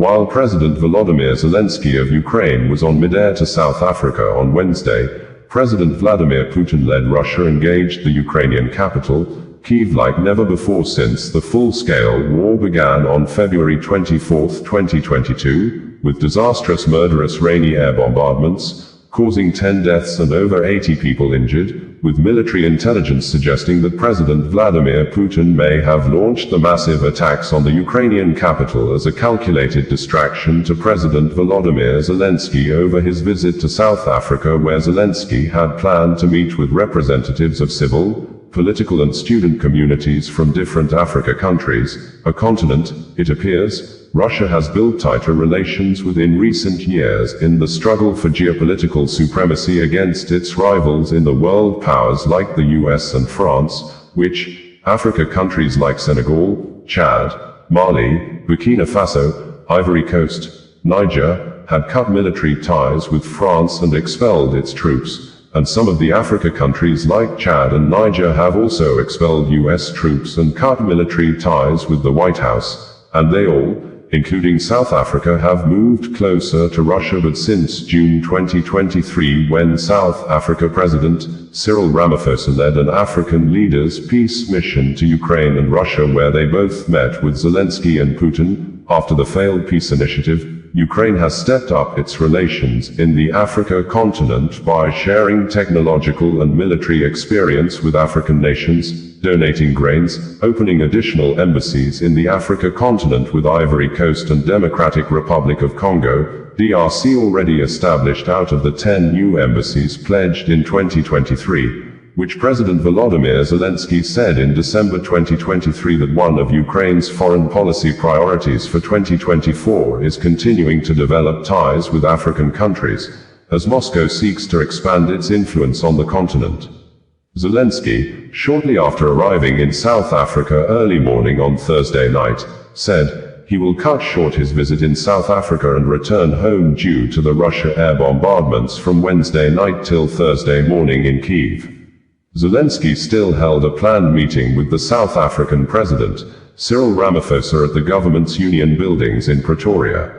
While President Volodymyr Zelenskyy of Ukraine was on mid-air to South Africa on Wednesday, President Vladimir Putin-led Russia engaged the Ukrainian capital, Kyiv, like never before since the full-scale war began on February 24, 2022, with disastrous murderous rainy air bombardments, causing 10 deaths and over 80 people injured, with military intelligence suggesting that President Vladimir Putin may have launched the massive attacks on the Ukrainian capital as a calculated distraction to President Volodymyr Zelenskyy over his visit to South Africa, where Zelenskyy had planned to meet with representatives of civil, political and student communities from different Africa countries, a continent, it appears, Russia has built tighter relations with in recent years in the struggle for geopolitical supremacy against its rivals in the world powers like the US and France, which, Africa countries like Senegal, Chad, Mali, Burkina Faso, Ivory Coast, Niger, had cut military ties with France and expelled its troops. And some of the Africa countries like Chad and Niger have also expelled US troops and cut military ties with the White House, and they all, including South Africa, have moved closer to Russia. But since June 2023, when South Africa President Cyril Ramaphosa led an African leaders' peace mission to Ukraine and Russia, where they both met with Zelenskyy and Putin, after the failed peace initiative, Ukraine has stepped up its relations in the Africa continent by sharing technological and military experience with African nations, donating grains, opening additional embassies in the Africa continent with Ivory Coast and Democratic Republic of Congo, DRC already established out of the 10 new embassies pledged in 2023. Which President Volodymyr Zelenskyy said in December 2023 that one of Ukraine's foreign policy priorities for 2024 is continuing to develop ties with African countries, as Moscow seeks to expand its influence on the continent. Zelenskyy, shortly after arriving in South Africa early morning on Thursday night, said he will cut short his visit in South Africa and return home due to the Russia air bombardments from Wednesday night till Thursday morning in Kyiv. Zelenskyy still held a planned meeting with the South African President, Cyril Ramaphosa, at the government's union buildings in Pretoria.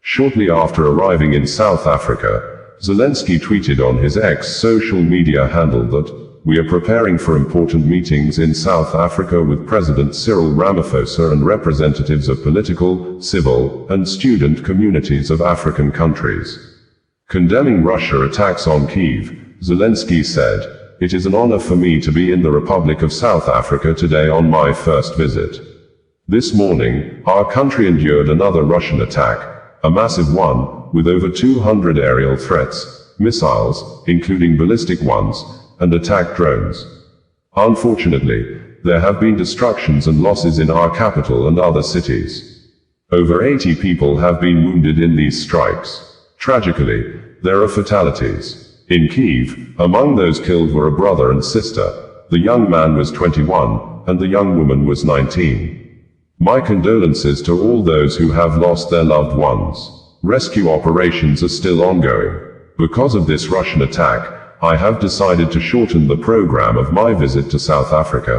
Shortly after arriving in South Africa, Zelenskyy tweeted on his X social media handle that, "We are preparing for important meetings in South Africa with President Cyril Ramaphosa and representatives of political, civil, and student communities of African countries." Condemning Russia attacks on Kyiv, Zelenskyy said, "It is an honor for me to be in the Republic of South Africa today on my first visit. This morning, our country endured another Russian attack, a massive one, with over 200 aerial threats, missiles, including ballistic ones, and attack drones. Unfortunately, there have been destructions and losses in our capital and other cities. Over 80 people have been wounded in these strikes. Tragically, there are fatalities. In Kyiv, among those killed were a brother and sister. The young man was 21, and the young woman was 19. My condolences to all those who have lost their loved ones. Rescue operations are still ongoing. Because of this Russian attack, I have decided to shorten the program of my visit to South Africa.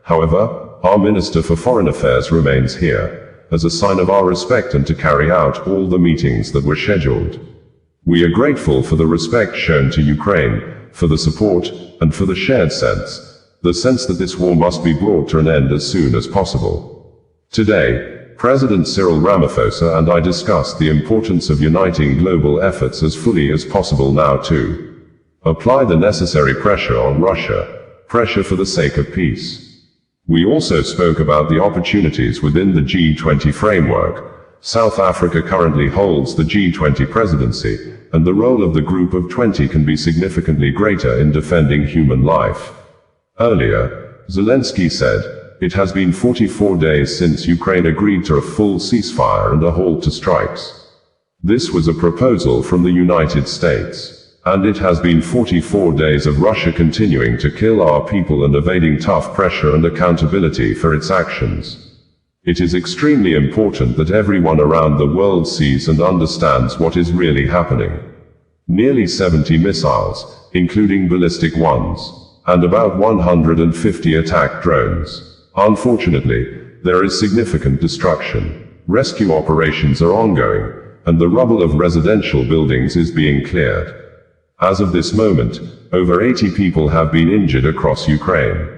However, our Minister for Foreign Affairs remains here, as a sign of our respect and to carry out all the meetings that were scheduled. We are grateful for the respect shown to Ukraine, for the support, and for the shared the sense that this war must be brought to an end as soon as possible. Today, President Cyril Ramaphosa and I discussed the importance of uniting global efforts as fully as possible now to apply the necessary pressure on Russia, pressure for the sake of peace. We also spoke about the opportunities within the G20 framework. South Africa currently holds the G20 presidency, and the role of the Group of 20 can be significantly greater in defending human life. Earlier, Zelenskyy said, "It has been 44 days since Ukraine agreed to a full ceasefire and a halt to strikes. This was a proposal from the United States. And it has been 44 days of Russia continuing to kill our people and evading tough pressure and accountability for its actions. It is extremely important that everyone around the world sees and understands what is really happening. Nearly 70 missiles, including ballistic ones, and about 150 attack drones. Unfortunately, there is significant destruction. Rescue operations are ongoing, and the rubble of residential buildings is being cleared. As of this moment, over 80 people have been injured across Ukraine.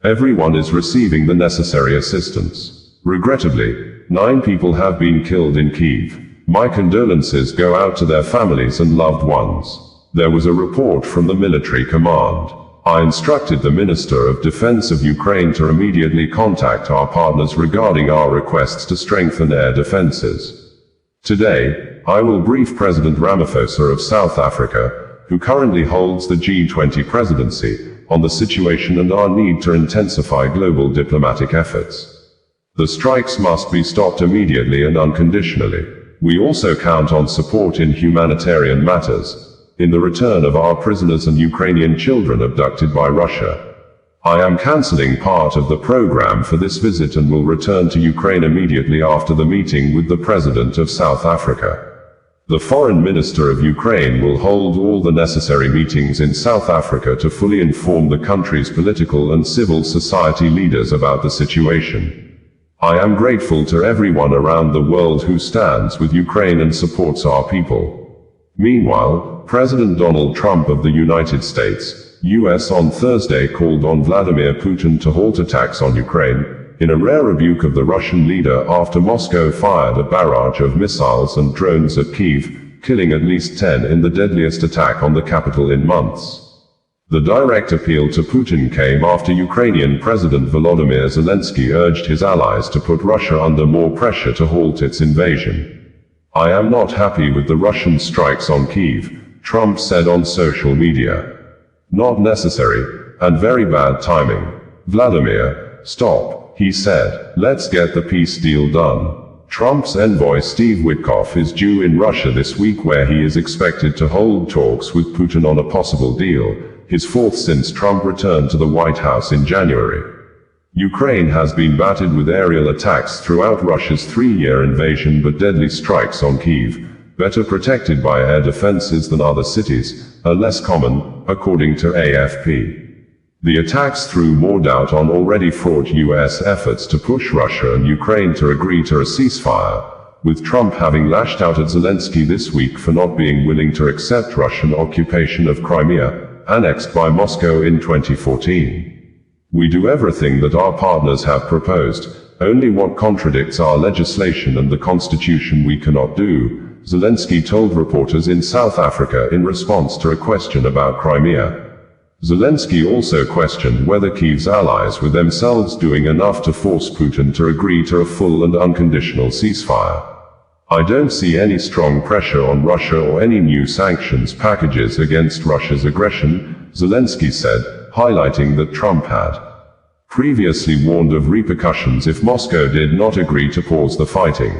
Everyone is receiving the necessary assistance. Regrettably, 9 people have been killed in Kyiv. My condolences go out to their families and loved ones. There was a report from the military command. I instructed the Minister of Defense of Ukraine to immediately contact our partners regarding our requests to strengthen air defenses. Today, I will brief President Ramaphosa of South Africa, who currently holds the G20 presidency, on the situation and our need to intensify global diplomatic efforts. The strikes must be stopped immediately and unconditionally. We also count on support in humanitarian matters, in the return of our prisoners and Ukrainian children abducted by Russia. I am cancelling part of the program for this visit and will return to Ukraine immediately after the meeting with the President of South Africa. The Foreign Minister of Ukraine will hold all the necessary meetings in South Africa to fully inform the country's political and civil society leaders about the situation. I am grateful to everyone around the world who stands with Ukraine and supports our people. Meanwhile, President Donald Trump of the United States, US, on Thursday called on Vladimir Putin to halt attacks on Ukraine, in a rare rebuke of the Russian leader after Moscow fired a barrage of missiles and drones at Kyiv, killing at least 10 in the deadliest attack on the capital in months. The direct appeal to Putin came after Ukrainian President Volodymyr Zelenskyy urged his allies to put Russia under more pressure to halt its invasion. I am not happy with the Russian strikes on Kyiv, Trump said on social media. Not necessary, and very bad timing. Vladimir, stop, he said. Let's get the peace deal done. Trump's envoy Steve Witkoff is due in Russia this week, where he is expected to hold talks with Putin on a possible deal, his fourth since Trump returned to the White House in January. Ukraine has been battered with aerial attacks throughout Russia's 3-year invasion, but deadly strikes on Kyiv, better protected by air defenses than other cities, are less common, according to AFP. The attacks threw more doubt on already fraught US efforts to push Russia and Ukraine to agree to a ceasefire, with Trump having lashed out at Zelenskyy this week for not being willing to accept Russian occupation of Crimea, annexed by Moscow in 2014. We do everything that our partners have proposed, only what contradicts our legislation and the constitution we cannot do, Zelenskyy told reporters in South Africa in response to a question about Crimea. Zelenskyy also questioned whether Kyiv's allies were themselves doing enough to force Putin to agree to a full and unconditional ceasefire. I don't see any strong pressure on Russia or any new sanctions packages against Russia's aggression, Zelenskyy said, highlighting that Trump had previously warned of repercussions if Moscow did not agree to pause the fighting.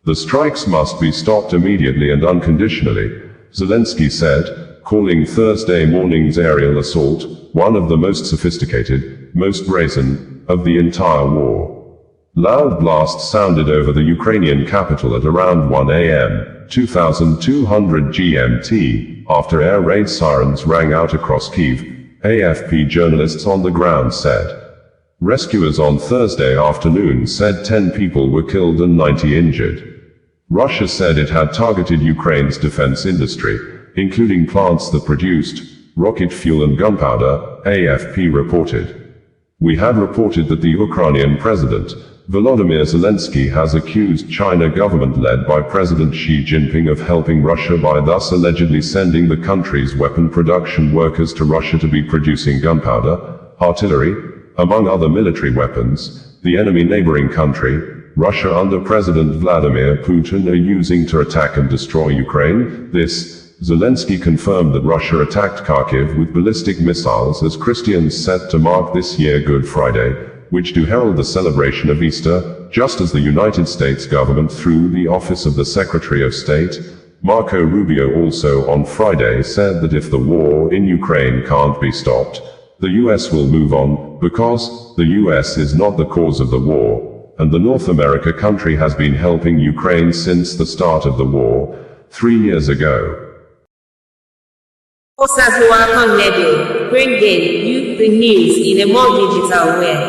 The strikes must be stopped immediately and unconditionally, Zelenskyy said, calling Thursday morning's aerial assault one of the most sophisticated, most brazen, of the entire war. Loud blasts sounded over the Ukrainian capital at around 1 a.m., 2200 GMT, after air raid sirens rang out across Kyiv, AFP journalists on the ground said. Rescuers on Thursday afternoon said 10 people were killed and 90 injured. Russia said it had targeted Ukraine's defense industry, including plants that produced rocket fuel and gunpowder, AFP reported. We had reported that the Ukrainian president, Volodymyr Zelenskyy, has accused China government led by President Xi Jinping of helping Russia by thus allegedly sending the country's weapon production workers to Russia to be producing gunpowder, artillery, among other military weapons, the enemy neighboring country, Russia under President Vladimir Putin, are using to attack and destroy Ukraine. Zelenskyy confirmed that Russia attacked Kharkiv with ballistic missiles as Christians set to mark this year Good Friday, which do herald the celebration of Easter, just as the United States government through the Office of the Secretary of State, Marco Rubio, also on Friday said that if the war in Ukraine can't be stopped, the US will move on, because the US is not the cause of the war, and the North America country has been helping Ukraine since the start of the war, 3 years ago. Bringing you the news in a more digital way.